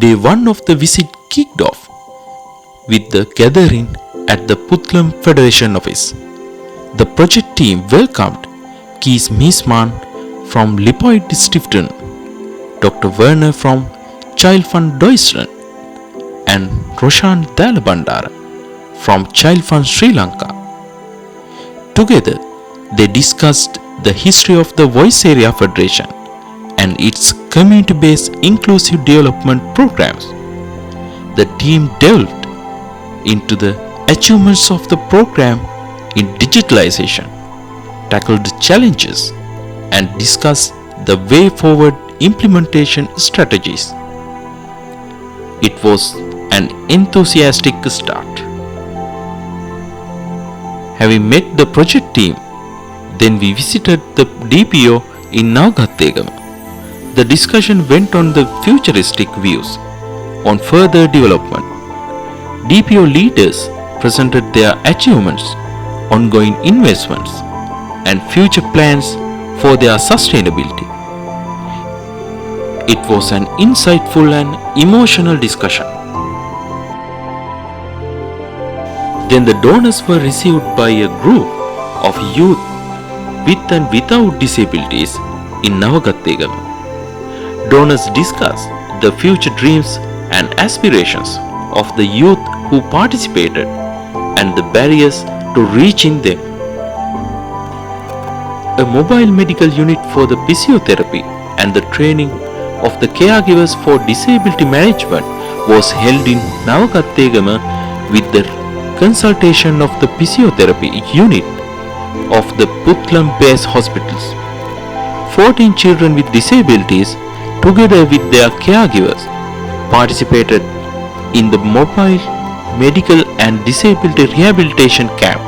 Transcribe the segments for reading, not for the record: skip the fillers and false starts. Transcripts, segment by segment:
Day 1 of the visit kicked off with the gathering at the Puttlam Federation office. The project team welcomed Kees Miesman from LIPOID Stiftung, Dr. Werner from ChildFund Deutschland, and Roshan Dalabandara from ChildFund Sri Lanka. Together, they discussed the history of the Voice Area Federation and its community-based inclusive development programs. The team delved into the achievements of the program in digitalization, tackled the challenges, and discussed the way forward implementation strategies. It was an enthusiastic start. Having met the project team, then we visited the DPO in Navgattegama. The discussion went on the futuristic views on further development. DPO leaders presented their achievements, ongoing investments, and future plans for their sustainability. It was an insightful and emotional discussion. Then the donors were received by a group of youth with and without disabilities in Navgattegama. Donors discussed the future dreams and aspirations of the youth who participated and the barriers to reaching them. A mobile medical unit for the physiotherapy and the training of the caregivers for disability management was held in Navgattegama with the consultation of the physiotherapy unit of the Puttlam based hospitals. 14 children with disabilities, together with their caregivers, participated in the mobile medical and disability rehabilitation camp.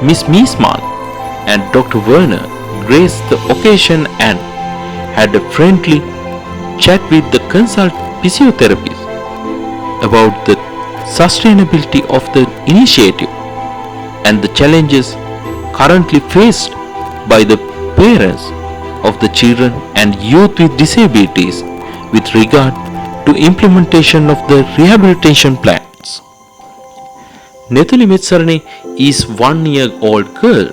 Ms. Miesman and Dr. Werner graced the occasion and had a friendly chat with the consult physiotherapists about the sustainability of the initiative and the challenges currently faced by the parents of the children and youth with disabilities with regard to implementation of the rehabilitation plans. Nethuli Metsarane is a 1-year-old girl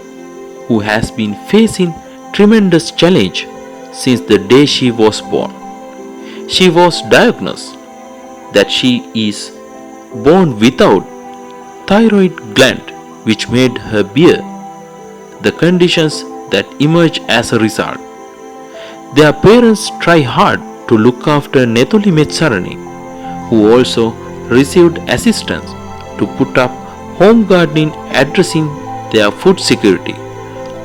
who has been facing tremendous challenge since the day she was born. She was diagnosed that she is born without thyroid gland, which made her bear the conditions that emerge as a result. Their parents try hard to look after Nethuli Metsarane, who also received assistance to put up home gardening addressing their food security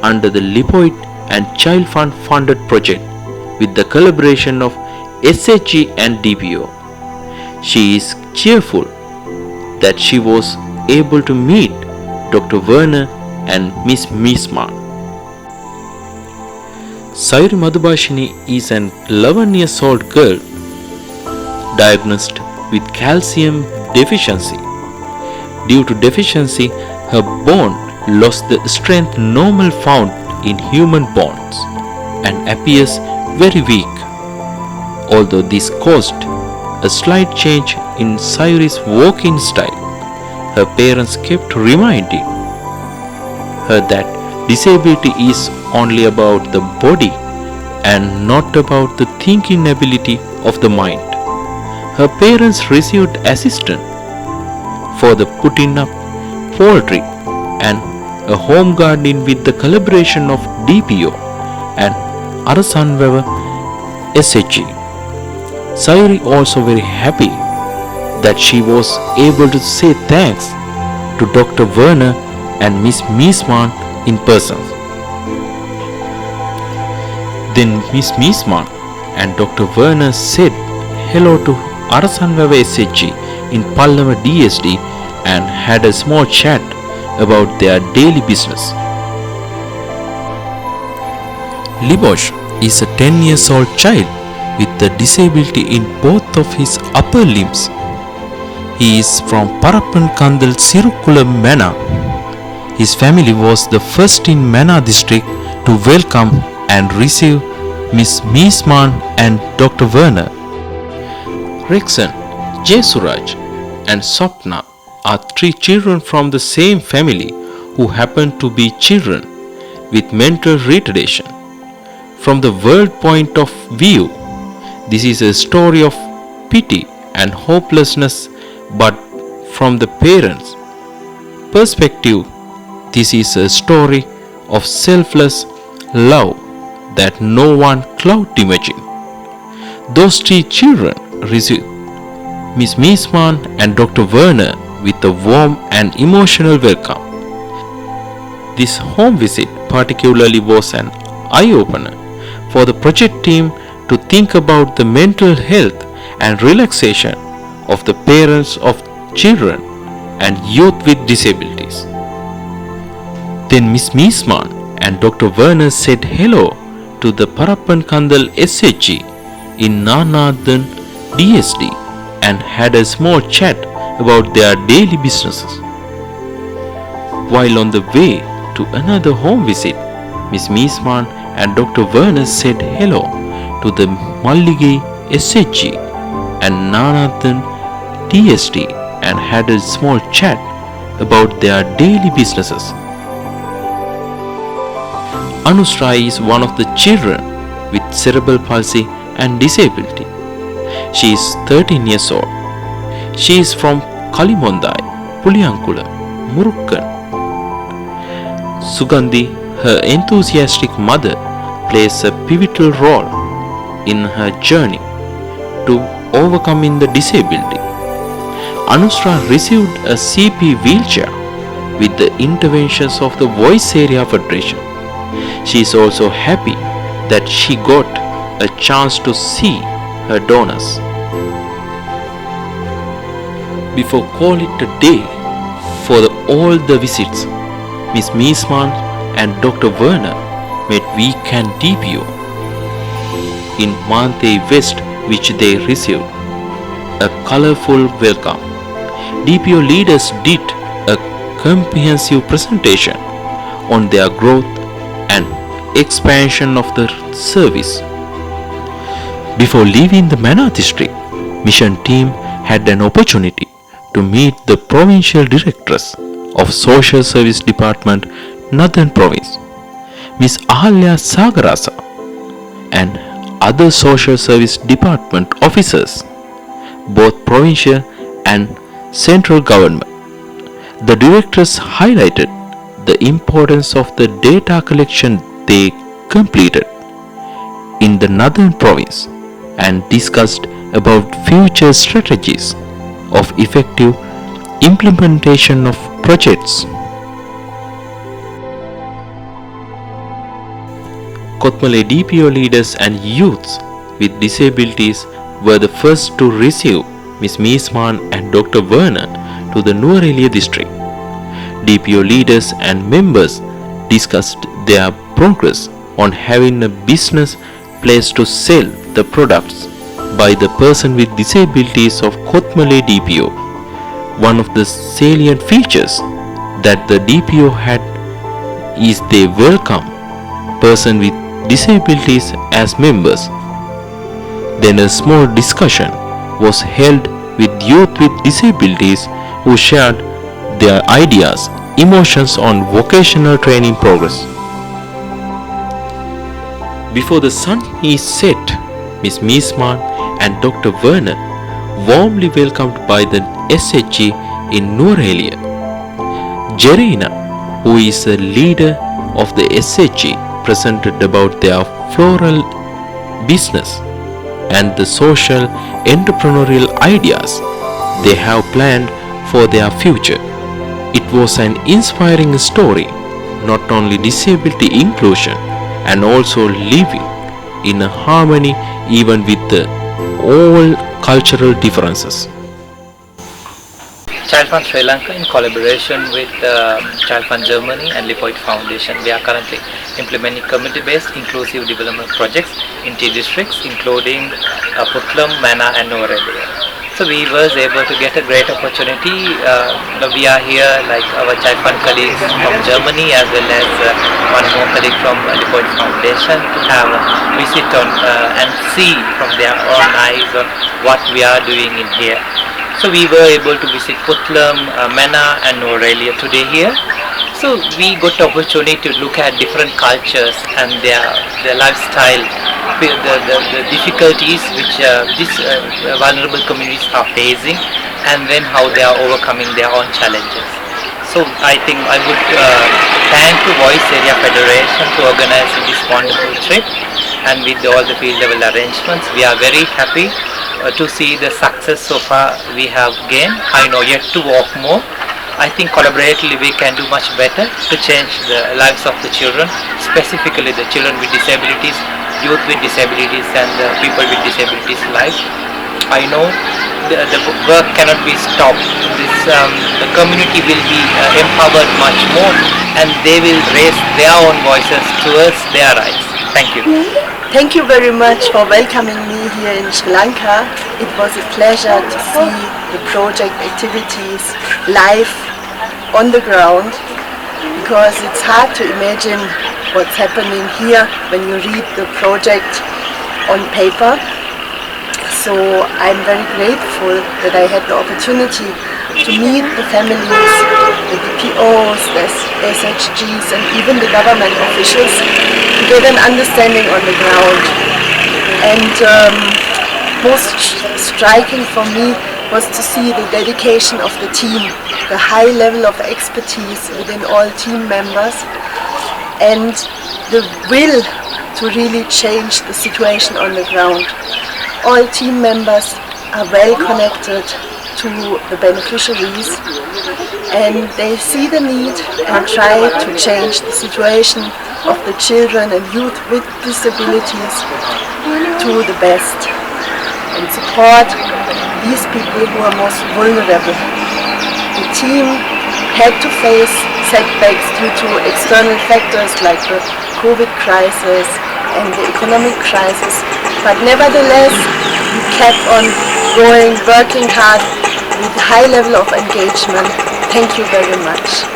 under the LIPOID and ChildFund funded project with the collaboration of SHG and DPO. She is cheerful that she was able to meet Dr. Werner and Ms. Miesman. Sayuri Madhubhashini is an 11-year-old girl diagnosed with calcium deficiency. Due to deficiency, her bone lost the strength normal found in human bones and appears very weak. Although this caused a slight change in Sayuri's walking style, her parents kept reminding her that disability is only about the body and not about the thinking ability of the mind. Her parents received assistance for the putting up poultry and a home garden with the collaboration of DPO and Arasanveva SHG. Sayuri also very happy that she was able to say thanks to Dr. Werner and Ms. Miesman in person. Then Ms. Miesman and Dr. Werner said hello to Arasanveva SHG in Pallava DSD and had a small chat about their daily business. Libosh is a 10-year-old child with a disability in both of his upper limbs. He is from Parappan Kandal Sirukulam Mana. His family was the first in Mana district to welcome and receive Ms. Miesman and Dr. Werner. Rexon, Suraj, and Sopna are three children from the same family who happen to be children with mental retardation. From the world point of view, this is a story of pity and hopelessness, but from the parents' perspective, this is a story of selfless love that no one could imagine. Those three children received Miss Miesman and Dr. Werner with a warm and emotional welcome. This home visit particularly was an eye-opener for the project team to think about the mental health and relaxation of the parents of children and youth with disabilities. Then Miss Miesman and Dr. Werner said hello to the Parappan Kandal SHG in Nanathan DSD and had a small chat about their daily businesses. While on the way to another home visit, Miss Miesman and Dr. Werner said hello to the Mallige SHG and Nanathan DSD and had a small chat about their daily businesses. Anusra is one of the children with cerebral palsy and disability. She is 13 years old. She is from Kalimondai, Puliyankula, Murukkan. Sugandhi, her enthusiastic mother, plays a pivotal role in her journey to overcoming the disability. Anusra received a CP wheelchair with the interventions of the Voice Area Federation. She is also happy that she got a chance to see her donors. Before call it a day for all the visits, Miss Miesman and Dr. Werner met weekend DPO in Manthe West, which they received a colorful welcome. DPO leaders did a comprehensive presentation on their growth and expansion of the service. Before leaving the Mana district, mission team had an opportunity to meet the provincial directress of Social Service Department, Northern Province, Miss Ahalya Sagarasa, and other Social Service Department officers, both provincial and central government. The directors highlighted the importance of the data collection they completed in the Northern Province and discussed about future strategies of effective implementation of projects. Kothmale DPO leaders and youths with disabilities were the first to receive Miss Miesman and Dr. Werner to the Nuwara district. DPO leaders and members discussed their progress on having a business place to sell the products by the person with disabilities of Kothmale DPO. One of the salient features that the DPO had is they welcome person with disabilities as members. Then a small discussion was held with youth with disabilities who shared their ideas, emotions on vocational training progress. Before the sun is set, Miss Miesman and Dr. Werner warmly welcomed by the SHG in Nuwara. Jerina, who is a leader of the SHG, presented about their floral business and the social entrepreneurial ideas they have planned for their future. It was an inspiring story, not only disability inclusion and also living in a harmony even with all cultural differences. ChildFund Sri Lanka, in collaboration with ChildFund Germany and LIPOID Foundation, we are currently implementing community-based inclusive development projects in 3 districts, including Putlam, Mana and Nuwara. So we was able to get a great opportunity. We are here, like our ChildFund colleagues from Germany as well as one more colleague from LIPOID Foundation, to have a visit on and see from their own eyes on what we are doing in here. So we were able to visit Putlam, Mena and Aurelia today here. So we got the opportunity to look at different cultures and their lifestyle, the difficulties which these vulnerable communities are facing, and then how they are overcoming their own challenges. So I think I would thank the Voice Area Federation to organize this wonderful trip, and with all the field level arrangements, we are very happy to see the success so far we have gained. I know yet to walk more. I think collaboratively we can do much better to change the lives of the children, specifically the children with disabilities, youth with disabilities and the people with disabilities life. I know the work cannot be stopped. The community will be empowered much more, and they will raise their own voices towards their rights. Thank you. Thank you very much for welcoming me here in Sri Lanka. It was a pleasure to see the project activities live on the ground, because it's hard to imagine what's happening here when you read the project on paper. So I'm very grateful that I had the opportunity to meet the families, the DPOs, the SHGs and even the government officials to get an understanding on the ground. And most striking for me was to see the dedication of the team, the high level of expertise within all team members, and the will to really change the situation on the ground. All team members are well connected to the beneficiaries, and they see the need and try to change the situation of the children and youth with disabilities to the best, and support these people who are most vulnerable. The team had to face setbacks due to external factors like the COVID crisis and the economic crisis, but nevertheless we kept on going, working hard with high level of engagement. Thank you very much.